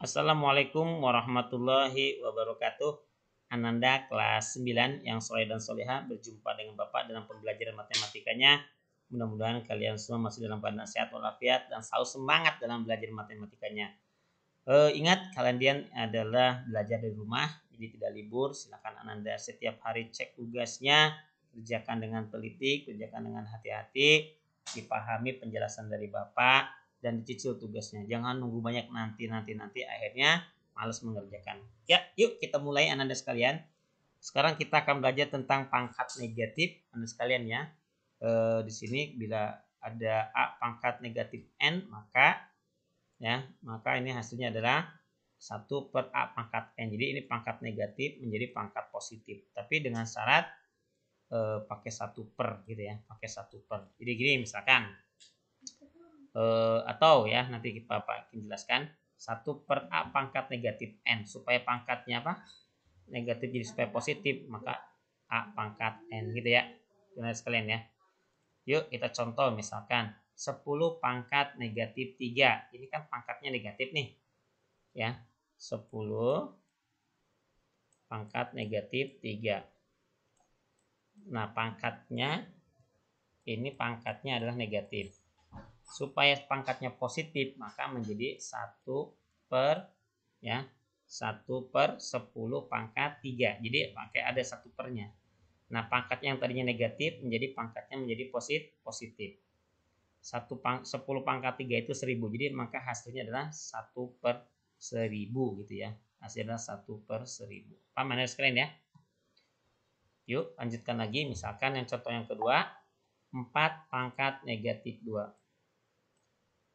Assalamualaikum warahmatullahi wabarakatuh. Ananda kelas 9 yang soleh dan soleha berjumpa dengan Bapak dalam pembelajaran matematikanya. Mudah-mudahan kalian semua masih dalam keadaan sehat walafiat dan selalu semangat dalam belajar matematikanya. Ingat kalian adalah belajar dari rumah, jadi tidak libur. Silakan Ananda setiap hari cek tugasnya, kerjakan dengan teliti, kerjakan dengan hati-hati, dipahami penjelasan dari Bapak dan dicicil tugasnya. Jangan nunggu banyak nanti akhirnya males mengerjakan. Ya, yuk kita mulai Ananda sekalian. Sekarang kita akan belajar tentang pangkat negatif Anda sekalian ya. Di sini bila ada A pangkat negatif N, maka ini hasilnya adalah 1 per A pangkat N. Jadi ini pangkat negatif menjadi pangkat positif. Tapi dengan syarat pakai 1 per gitu ya. Pakai 1 per. Jadi gini misalkan. Atau ya nanti Bapak akan jelaskan 1 per A pangkat negatif N. Supaya pangkatnya apa? Negatif jadi supaya positif. Maka A pangkat N gitu ya. Teman sekalian ya. Yuk kita contoh misalkan 10 pangkat negatif 3. Ini kan pangkatnya negatif nih. Ya, 10 pangkat negatif 3. Nah, pangkatnya adalah negatif. Supaya pangkatnya positif, maka menjadi 1 per 10 pangkat 3. Jadi pakai ada 1 pernya. Nah, pangkatnya yang tadinya negatif menjadi pangkatnya menjadi positif. 10 pangkat 3 itu 1000. Jadi maka hasilnya adalah 1 per 1000 gitu ya. Hasilnya 1 per 1000. Paham Anda sekalian ya? Yuk lanjutkan lagi. Misalkan yang contoh yang kedua. 4 pangkat negatif 2.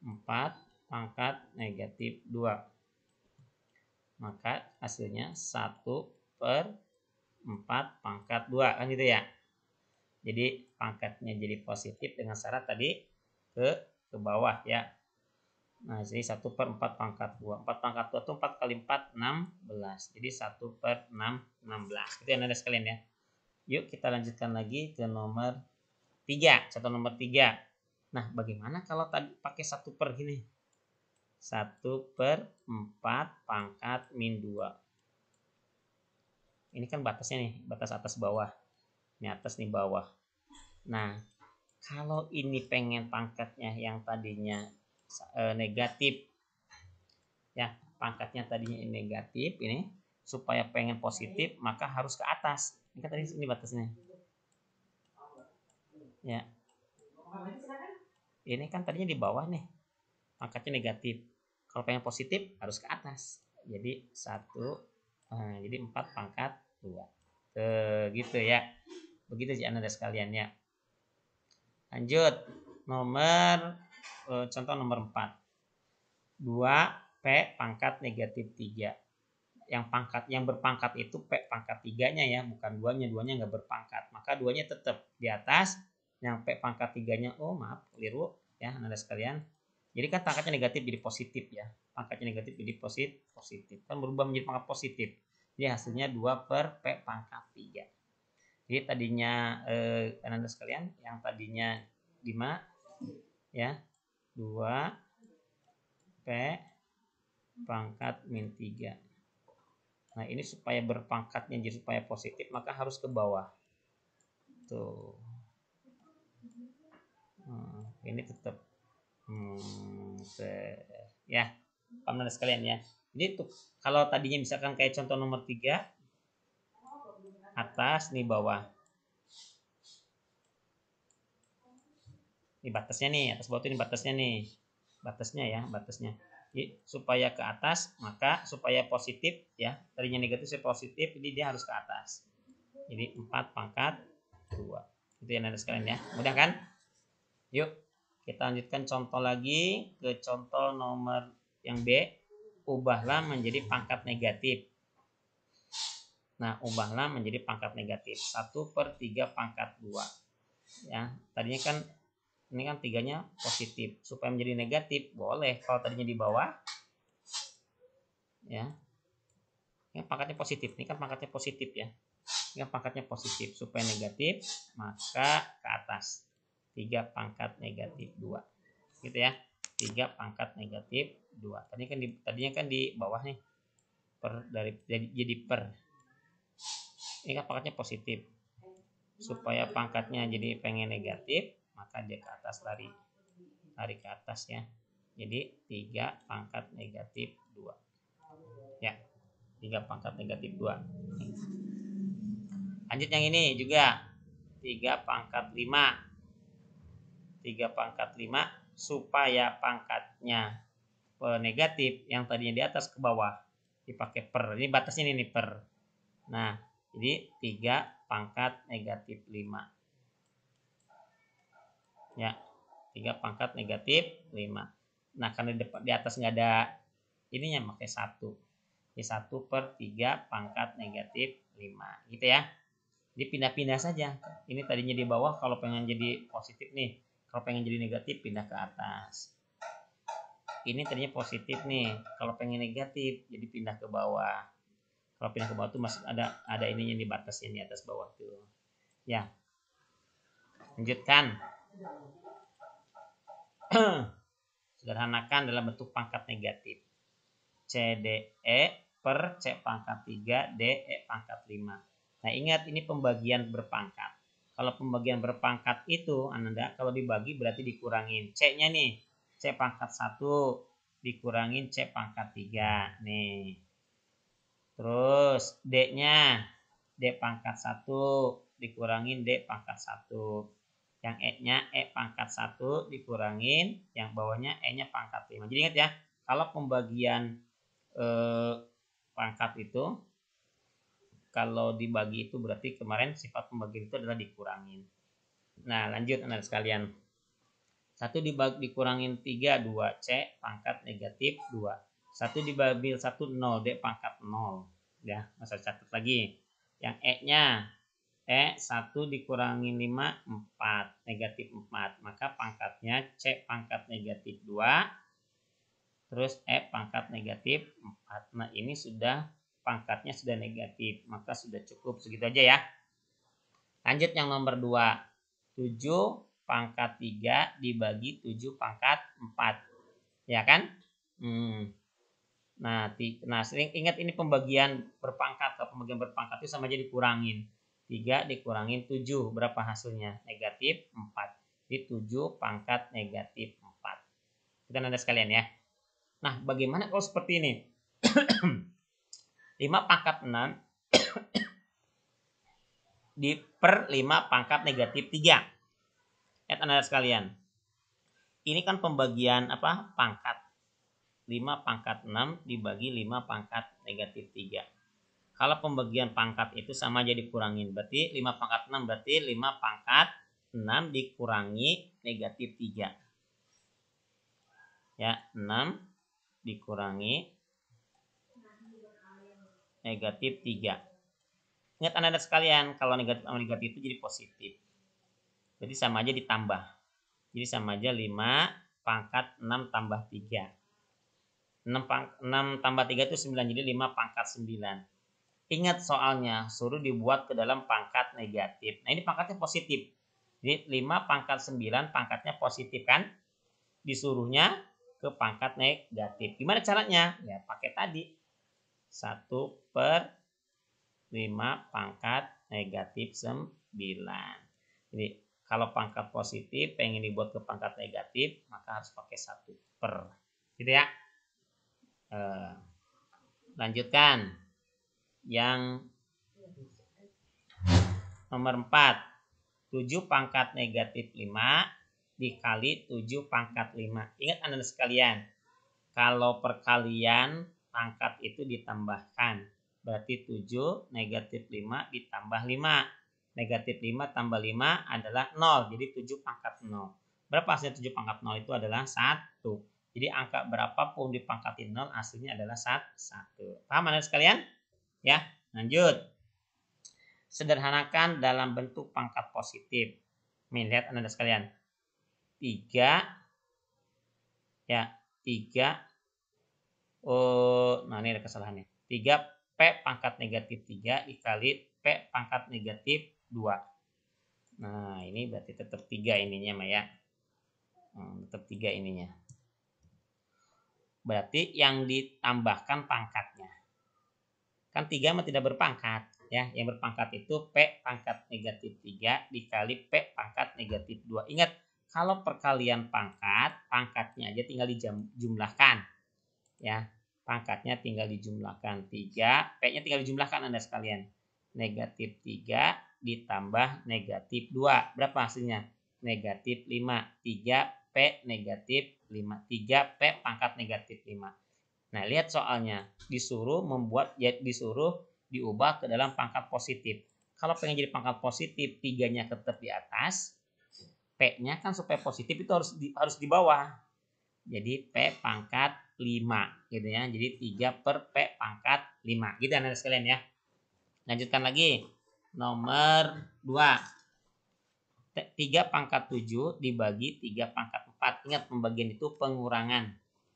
4 pangkat negatif 2. Maka hasilnya 1 per 4 pangkat 2. Kan gitu ya. Jadi pangkatnya jadi positif dengan syarat tadi ke bawah ya. Nah, jadi 1 per 4 pangkat 2. 4 pangkat 2 itu 4 kali 4, 16. Jadi 1 per 6, 16. Itu yang ada sekalian ya. Yuk kita lanjutkan lagi ke nomor 3. Contoh nomor 3. Nah, bagaimana kalau tadi pakai 1 per gini? 1 per 4 pangkat min 2. Ini kan batasnya nih, batas atas bawah. Ini atas nih bawah. Nah, kalau ini pengen pangkatnya yang tadinya negatif. Ya, pangkatnya tadinya negatif ini supaya pengen positif maka harus ke atas. Ini kan tadi ini batasnya. Ya. Ini kan tadinya di bawah nih. Pangkatnya negatif. Kalau pengen positif harus ke atas. Jadi 1 jadi 4 pangkat 2. Gitu ya. Begitu sih Anda sekalian ya. Lanjut. Contoh nomor 4. 2 P pangkat negatif 3. Yang berpangkat itu P pangkat 3-nya ya, bukan 2-nya. 2-nya nggak berpangkat. Maka 2-nya tetap di atas. Yang P pangkat 3-nya, keliru ya Anda sekalian. Jadi kan pangkatnya negatif jadi positif ya. Pangkatnya negatif jadi positif. Kan berubah menjadi pangkat positif. Jadi hasilnya 2 per P pangkat 3. Jadi tadinya Anda sekalian, yang tadinya 5 ya, 2 P pangkat min 3. Nah, ini supaya berpangkatnya jadi supaya positif, maka harus ke bawah. Tuh. Ini tetap ya, paham sekalian ya. Jadi tuh kalau tadinya misalkan kayak contoh nomor 3, atas nih bawah. Ini batasnya nih, atas bawah ini batasnya nih. Batasnya ya, batasnya. Jadi, supaya ke atas, maka supaya positif ya, tadinya negatif supaya positif, jadi dia harus ke atas. Jadi 4 pangkat 2. Itu yang ada sekalian ya. Mudah kan? Yuk, kita lanjutkan contoh lagi ke contoh nomor yang B. Ubahlah menjadi pangkat negatif. Nah, ubahlah menjadi pangkat negatif. 1 per 3 pangkat 2. Ya, tadinya kan ini kan 3-nya positif. Supaya menjadi negatif, boleh. Kalau tadinya di bawah, ya. Ini pangkatnya positif. Ini kan pangkatnya positif ya. Ini kan pangkatnya positif. Supaya negatif, maka ke atas. 3 pangkat negatif 2. Gitu ya. 3 pangkat negatif 2. Tadinya kan di bawah nih. Jadi per. Ini kan pangkatnya positif. Supaya pangkatnya jadi pengen negatif, maka dia ke atas lari ke atas ya. Jadi 3 pangkat negatif 2. Ya. 3 pangkat negatif 2. Lanjut yang ini juga 3 pangkat 5. 3 pangkat 5 supaya pangkatnya negatif yang tadinya di atas ke bawah dipakai per. Ini batasnya ini per. Nah, jadi 3 pangkat negatif 5. Ya, 3 pangkat negatif 5. Nah, karena di atas nggak ada ininya, pakai 1. Jadi 1 per 3 pangkat negatif 5. Gitu ya. Jadi pindah-pindah saja. Ini tadinya di bawah, kalau pengen jadi positif nih. Kalau pengen jadi negatif, pindah ke atas. Ini tadinya positif nih. Kalau pengen negatif, jadi pindah ke bawah. Kalau pindah ke bawah tuh masih ada ininya di batasnya di atas bawah tuh. Ya. Lanjutkan. Sederhanakan dalam bentuk pangkat negatif. CDE per C pangkat 3 DE pangkat 5. Nah, ingat ini pembagian berpangkat. Kalau pembagian berpangkat itu, Ananda, kalau dibagi berarti dikurangin. C-nya nih, C pangkat 1 dikurangin C pangkat 3. Nih. Terus D-nya, D pangkat 1 dikurangin D pangkat 1. Yang E-nya E pangkat 1 dikurangin, yang bawahnya E-nya pangkat 5. Jadi ingat ya, kalau pembagian pangkat itu, kalau dibagi itu berarti kemarin sifat pembagian itu adalah dikurangin. Nah, lanjut anak sekalian. 1 dikurangin 3, 2C pangkat negatif 2. 1 dibagi 1, 0, D pangkat 0. Ya, masa catat lagi. Yang E-nya, E 1 dikurangin 5, 4, negatif 4. Maka pangkatnya C pangkat negatif 2, terus E pangkat negatif 4. Nah, ini sudah pangkatnya sudah negatif, maka sudah cukup segitu aja ya. Lanjut yang nomor 2. 7 pangkat 3 dibagi 7 pangkat 4. Ya kan? Nah, ingat ini pembagian berpangkat. Kalau pembagian berpangkat itu sama aja dikurangin. 3 dikurangin 7. Berapa hasilnya? Negatif 4. Jadi 7 pangkat negatif 4. Kita Anda sekalian ya. Nah, bagaimana kalau seperti ini? 5 pangkat 6 di per 5 pangkat negatif 3. Lihat Anda sekalian. Ini kan pembagian pangkat. 5 pangkat 6 dibagi 5 pangkat negatif 3. Kalau pembagian pangkat itu sama aja dikurangin. Berarti 5 pangkat 6 berarti 5 pangkat 6 dikurangi negatif 3. Ya, 6 dikurangi negatif 3. Ingat Anda sekalian, kalau negatif sama negatif itu jadi positif. Jadi sama aja ditambah. Jadi sama aja 5 pangkat 6 tambah 3. 6 tambah 3 itu 9. Jadi 5 pangkat 9. Ingat soalnya, suruh dibuat ke dalam pangkat negatif. Nah, ini pangkatnya positif. Jadi 5 pangkat 9 pangkatnya positif kan? Disuruhnya ke pangkat negatif. Gimana caranya? Ya pakai tadi. 1 per 5 pangkat negatif 9. Jadi kalau pangkat positif pengen dibuat ke pangkat negatif, maka harus pakai 1 per. Gitu ya. Lanjutkan. Yang nomor 4. 7 pangkat negatif 5 dikali 7 pangkat 5. Ingat Anda sekalian, kalau perkalian pangkat itu ditambahkan. Berarti 7 negatif 5 ditambah 5. Negatif 5 tambah 5 adalah 0. Jadi 7 pangkat 0. Berapa hasilnya 7 pangkat 0 itu adalah 1. Jadi angka berapapun dipangkatin 0 hasilnya adalah 1. Paham Anda sekalian? Ya, lanjut. Sederhanakan dalam bentuk pangkat positif. Nih, lihat Anda sekalian. 3 ya, 3 nah ini ada kesalahannya. 3 P pangkat negatif 3 dikali P pangkat negatif 2. Nah, ini berarti tetap 3 ininya, Maya. Tetap 3 ininya. Berarti yang ditambahkan pangkatnya. Kan 3 mah tidak berpangkat. Ya, yang berpangkat itu P pangkat negatif 3 dikali P pangkat negatif 2. Ingat, kalau perkalian pangkat, pangkatnya aja tinggal dijumlahkan. Ya, pangkatnya tinggal dijumlahkan 3, P-nya tinggal dijumlahkan Anda sekalian. Negatif 3 ditambah negatif 2. Berapa hasilnya? Negatif 5. 3 P negatif 5. 3 P pangkat negatif 5. Nah, lihat soalnya. Disuruh diubah ke dalam pangkat positif. Kalau pengen jadi pangkat positif, 3-nya tetap di atas. P-nya kan supaya positif itu harus di bawah. Jadi P pangkat 5 gitu ya. Jadi 3 per P pangkat 5. Gitu anak sekalian ya. Lanjutkan lagi. Nomor 2. 3 pangkat 7 dibagi 3 pangkat 4. Ingat, pembagian itu pengurangan.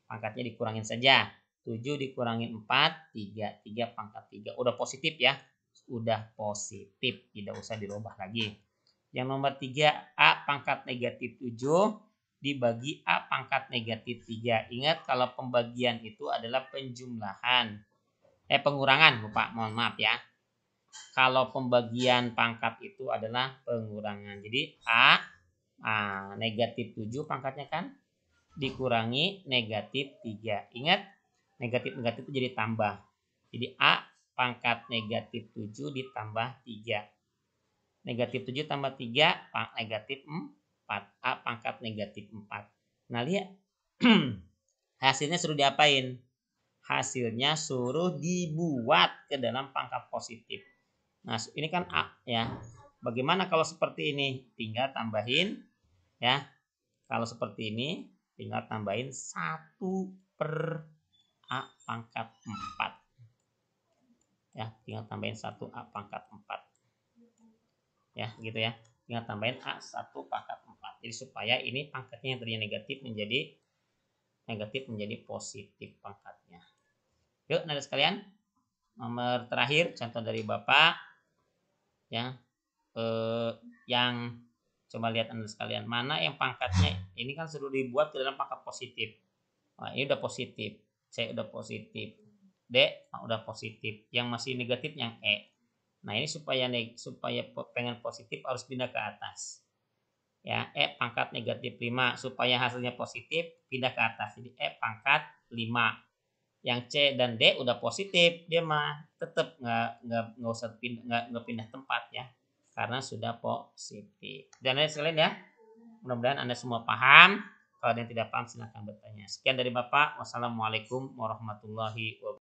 Pangkatnya dikurangin saja. 7 dikurangin 4, 3. 3 pangkat 3. Udah positif ya. Udah positif. Tidak usah dirubah lagi. Yang nomor 3, A pangkat negatif 7 dibagi A pangkat negatif 3. Ingat, kalau pembagian itu adalah penjumlahan. Pengurangan, Bapak. Mohon maaf ya. Kalau pembagian pangkat itu adalah pengurangan. Jadi A negatif 7 pangkatnya kan dikurangi negatif 3. Ingat, negatif-negatif itu jadi tambah. Jadi A pangkat negatif 7 ditambah 3. Negatif 7 tambah 3 negatif 4. A pangkat negatif 4. Nah, lihat. Hasilnya suruh diapain? Hasilnya suruh dibuat ke dalam pangkat positif. Nah, ini kan A ya. Bagaimana kalau seperti ini? Tinggal tambahin ya. Kalau seperti ini tinggal tambahin 1 per A pangkat 4. Ya, tinggal tambahin 1 A pangkat 4. Ya, gitu ya. Tinggal tambahin A 1 pangkat 4. Jadi supaya ini pangkatnya yang tadinya negatif menjadi positif pangkatnya. Yuk, anak sekalian. Nomor terakhir contoh dari Bapak ya. Yang coba lihat Anda sekalian, mana yang pangkatnya ini kan sudah dibuat ke dalam pangkat positif. Nah, ini udah positif, C udah positif, D udah positif, yang masih negatif yang E. Nah, ini supaya pengen positif harus pindah ke atas. Ya, E pangkat negatif 5 supaya hasilnya positif pindah ke atas. Jadi E pangkat 5. Yang C dan D udah positif, dia mah tetap nggak usah nggak pindah tempat ya. Karena sudah positif. Dan lain sekalian ya, mudah-mudahan Anda semua paham. Kalau ada yang tidak paham silahkan bertanya. Sekian dari Bapak. Wassalamualaikum warahmatullahi wabarakatuh.